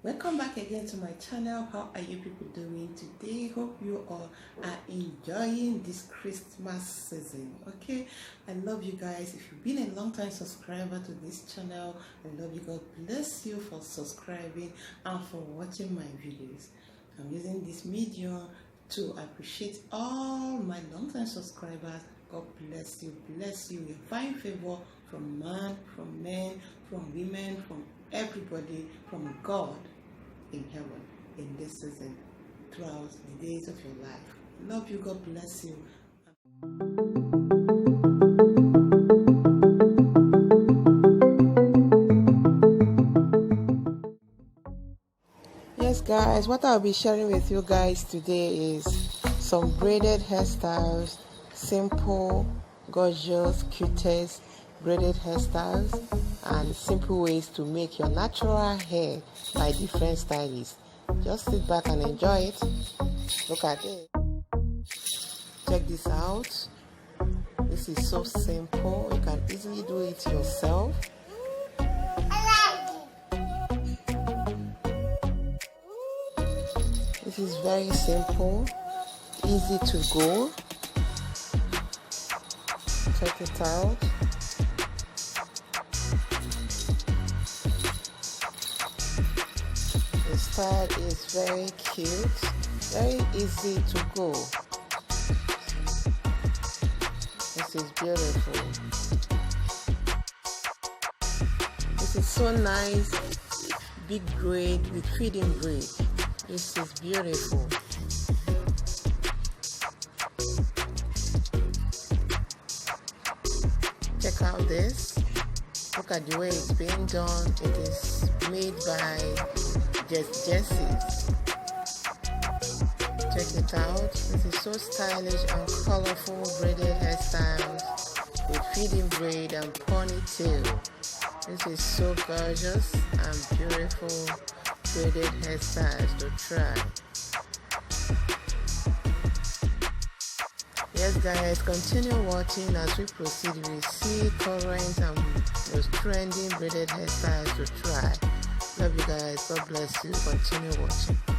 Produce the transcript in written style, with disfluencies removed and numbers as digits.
Welcome back again to my channel. How are you people doing today? Hope you all are enjoying this Christmas season. Okay, I love you guys. If you've been a long time subscriber to this channel, I love you. God bless you for subscribing and for watching my videos. I'm using this medium to appreciate all my long time subscribers. God bless you, we find favor from man, from men, from women, from everybody, from God in heaven in this season throughout the days of your life. Love you. God bless you. Yes guys, what I'll be sharing with you guys today is some braided hairstyles, simple, gorgeous, cutest braided hairstyles and simple ways to make your natural hair by different stylists. Just sit back and enjoy it. Look at it. Check this out. This is so simple. You can easily do it yourself. This is very simple, easy to go. Check it out. The style is very cute, very easy to go. This is beautiful. This is so nice, big braid with feeding braid. This is beautiful. Check out this. Look at the way it's being done. It is made by Jesses. Check it out. This is so stylish and colorful braided hairstyles with feeding braid and ponytail. This is so gorgeous and beautiful braided hairstyles to try. Yes guys, continue watching as we proceed. We see current and most trending braided hairstyles to try. Love you guys. God bless you. Continue watching.